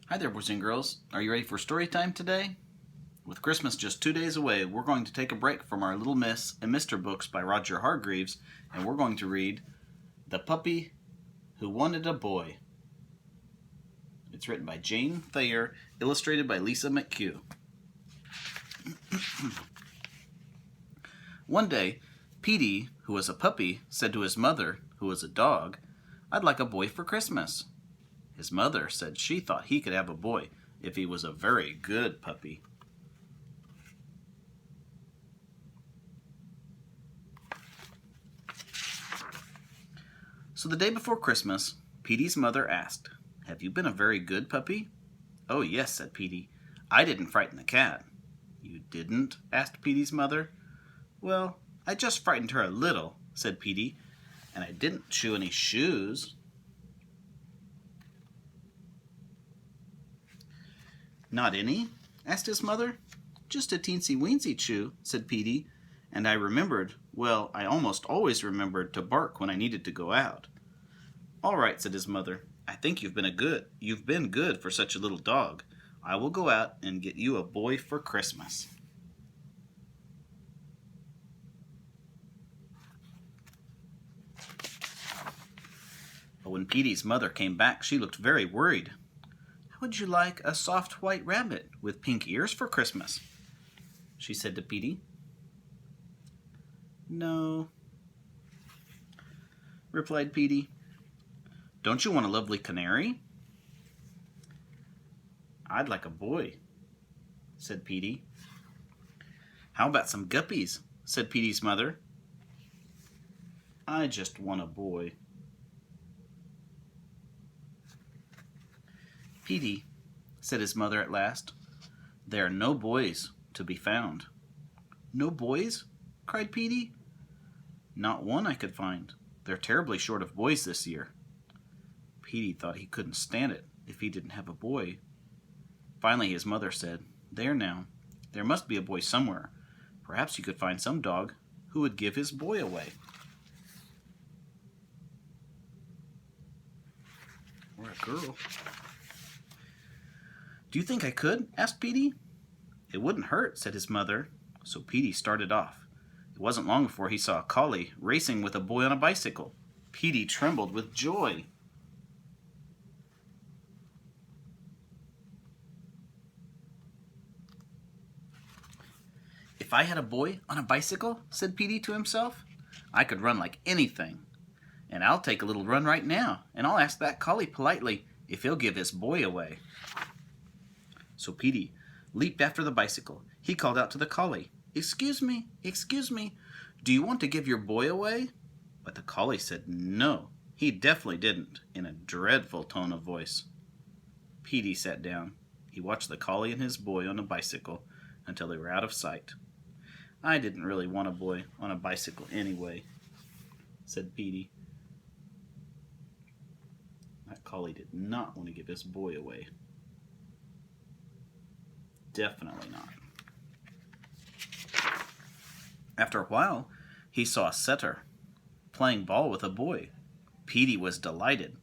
Hi there, boys and girls. Are you ready for story time today? With Christmas just 2 days away, we're going to take a break from our Little Miss and Mr. books by Roger Hargreaves, and we're going to read The Puppy Who Wanted a Boy. It's written by Jane Thayer, illustrated by Lisa McHugh. One day, Petey, who was a puppy, said to his mother, who was a dog, "I'd like a boy for Christmas." His mother said she thought he could have a boy if he was a very good puppy. So the day before Christmas, Petey's mother asked, "Have you been a very good puppy?" "Oh, yes," said Petey. "I didn't frighten the cat." "You didn't?" asked Petey's mother. "Well, I just frightened her a little," said Petey, "and I didn't chew any shoes." "Not any?" asked his mother. "Just a teensy-weensy chew," said Petey, "and I remembered, well, I almost always remembered to bark when I needed to go out." "All right," said his mother. "I think you've been good for such a little dog. I will go out and get you a boy for Christmas." But when Petey's mother came back, she looked very worried. "How would you like a soft white rabbit with pink ears for Christmas?" she said to Petey. "No," replied Petey. "Don't you want a lovely canary?" "I'd like a boy," said Petey. "How about some guppies?" said Petey's mother. "I just want a boy." "Petey," said his mother at last, "there are no boys to be found." "No boys?" cried Petey. "Not one I could find. They're terribly short of boys this year." Petey thought he couldn't stand it if he didn't have a boy. Finally his mother said, "There now, there must be a boy somewhere. Perhaps you could find some dog who would give his boy away." Or a girl. "Do you think I could?" asked Petey. "It wouldn't hurt," said his mother. So Petey started off. It wasn't long before he saw a collie racing with a boy on a bicycle. Petey trembled with joy. "If I had a boy on a bicycle," said Petey to himself, "I could run like anything. And I'll take a little run right now, and I'll ask that collie politely if he'll give his boy away." So Petey leaped after the bicycle. He called out to the collie, excuse me, do you want to give your boy away?" But the collie said no, he definitely didn't, in a dreadful tone of voice. Petey sat down. He watched the collie and his boy on a bicycle until they were out of sight. "I didn't really want a boy on a bicycle anyway," said Petey. That collie did not want to give his boy away. Definitely not. After a while, he saw a setter playing ball with a boy. Petey was delighted.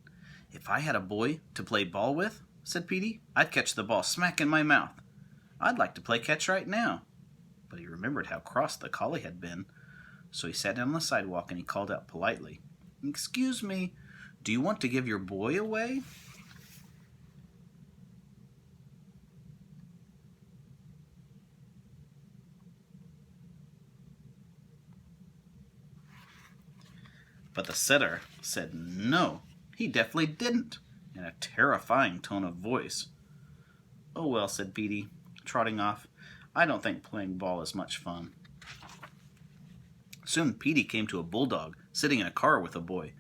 "If I had a boy to play ball with," said Petey, "I'd catch the ball smack in my mouth. I'd like to play catch right now." But he remembered how cross the collie had been, so he sat down on the sidewalk and he called out politely, "Excuse me, do you want to give your boy away?" But the setter said no, he definitely didn't, in a terrifying tone of voice. "Oh well," said Petey, trotting off, "I don't think playing ball is much fun." Soon Petey came to a bulldog sitting in a car with a boy.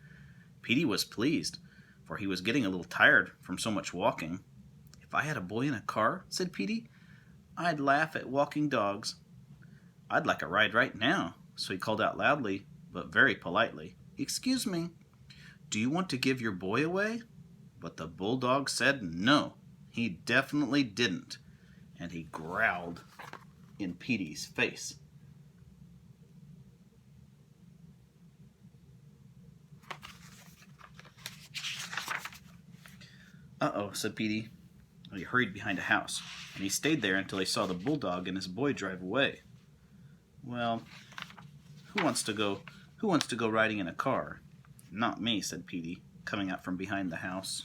Petey was pleased, for he was getting a little tired from so much walking. "If I had a boy in a car," said Petey, "I'd laugh at walking dogs. I'd like a ride right now." So he called out loudly, but very politely, "Excuse me, do you want to give your boy away?" But the bulldog said no, he definitely didn't, and he growled in Petey's face. "Uh-oh," said Petey. He hurried behind a house, and he stayed there until he saw the bulldog and his boy drive away. Well, who wants to go riding in a car? Not me, said Petey, coming out from behind the house.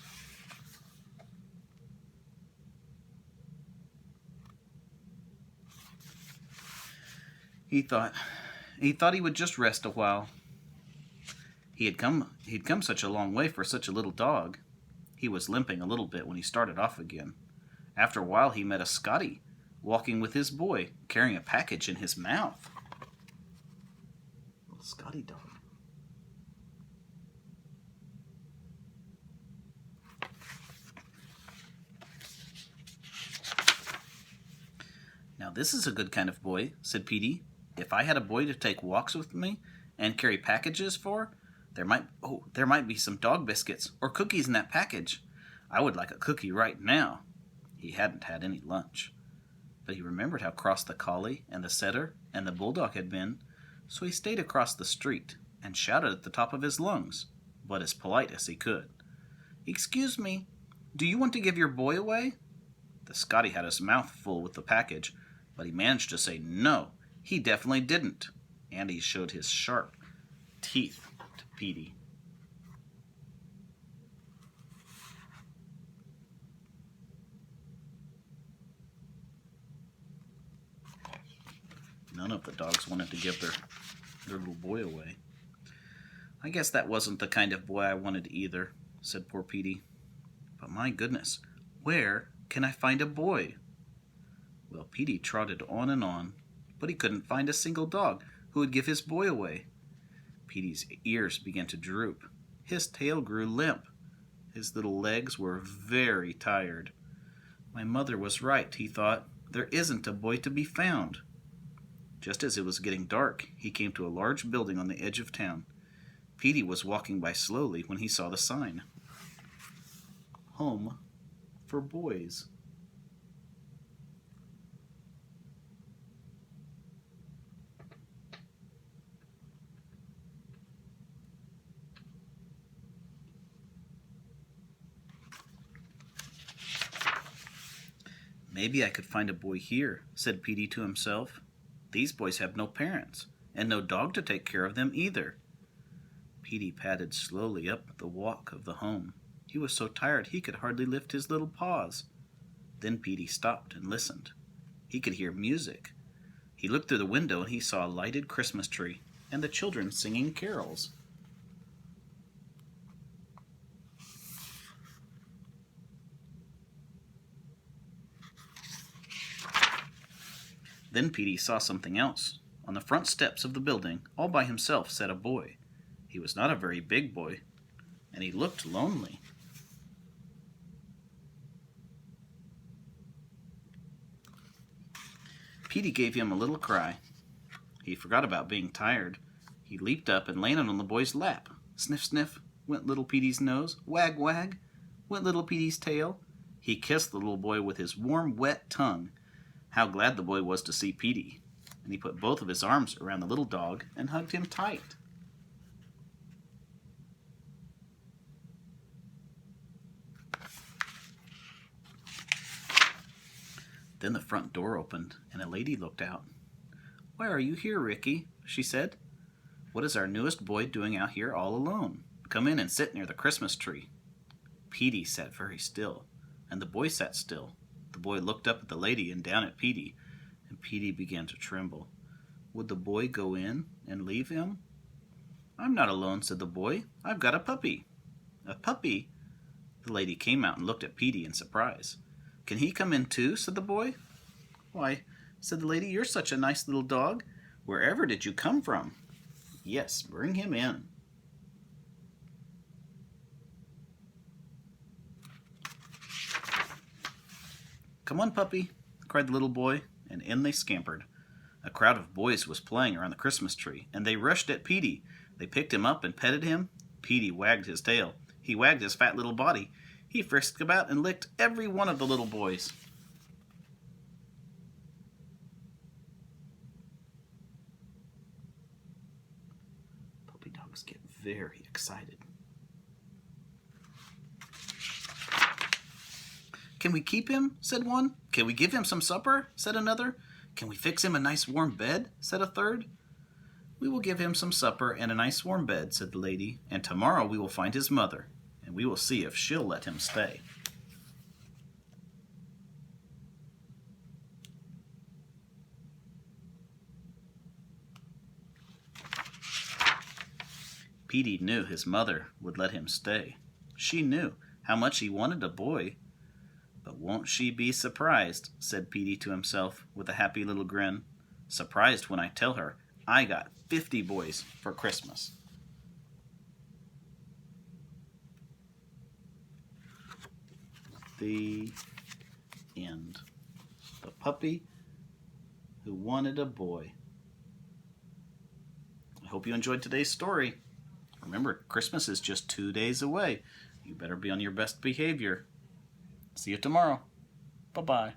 He thought he would just rest a while. He'd come such a long way for such a little dog. He was limping a little bit when he started off again. After a while he met a Scotty walking with his boy, carrying a package in his mouth. Little Scotty dog. Now this is a good kind of boy, said Petey. If I had a boy to take walks with me and carry packages for, there might be some dog biscuits or cookies in that package. I would like a cookie right now. He hadn't had any lunch, but he remembered how cross the collie and the setter and the bulldog had been, so he stayed across the street and shouted at the top of his lungs, but as polite as he could. Excuse me, do you want to give your boy away? The Scotty had his mouth full with the package, but he managed to say no, he definitely didn't, and he showed his sharp teeth to Petey. None of the dogs wanted to give their little boy away. I guess that wasn't the kind of boy I wanted either, said poor Petey. But my goodness, where can I find a boy? Well, Petey trotted on, but he couldn't find a single dog who would give his boy away. Petey's ears began to droop. His tail grew limp. His little legs were very tired. My mother was right, he thought. There isn't a boy to be found. Just as it was getting dark, he came to a large building on the edge of town. Petey was walking by slowly when he saw the sign. Home for Boys. Maybe I could find a boy here, said Petey to himself. These boys have no parents, and no dog to take care of them either. Petey padded slowly up the walk of the home. He was so tired he could hardly lift his little paws. Then Petey stopped and listened. He could hear music. He looked through the window and he saw a lighted Christmas tree and the children singing carols. Then Petey saw something else. On the front steps of the building, all by himself, sat a boy. He was not a very big boy, and he looked lonely. Petey gave him a little cry. He forgot about being tired. He leaped up and landed on the boy's lap. Sniff, sniff, went little Petey's nose. Wag, wag, went little Petey's tail. He kissed the little boy with his warm, wet tongue. How glad the boy was to see Petey. And he put both of his arms around the little dog and hugged him tight. Then the front door opened, and a lady looked out. Why are you here, Ricky? She said. What is our newest boy doing out here all alone? Come in and sit near the Christmas tree. Petey sat very still, and the boy sat still. The boy looked up at the lady and down at Petey, and Petey began to tremble. Would the boy go in and leave him? I'm not alone, said the boy. I've got a puppy. A puppy? The lady came out and looked at Petey in surprise. Can he come in too? Said the boy. Why, said the lady, you're such a nice little dog. Wherever did you come from? Yes, bring him in. Come on, puppy, cried the little boy, and in they scampered. A crowd of boys was playing around the Christmas tree, and they rushed at Petey. They picked him up and petted him. Petey wagged his tail. He wagged his fat little body. He frisked about and licked every one of the little boys. Puppy dogs get very excited. Can we keep him? Said one. Can we give him some supper? Said another. Can we fix him a nice warm bed? Said a third. We will give him some supper and a nice warm bed, said the lady, and tomorrow we will find his mother, and we will see if she'll let him stay. Petey knew his mother would let him stay. She knew how much he wanted a boy. But won't she be surprised, said Petey to himself with a happy little grin. Surprised when I tell her I got 50 boys for Christmas. The end. The puppy who wanted a boy. I hope you enjoyed today's story. Remember, Christmas is just 2 days away. You better be on your best behavior. See you tomorrow. Bye-bye.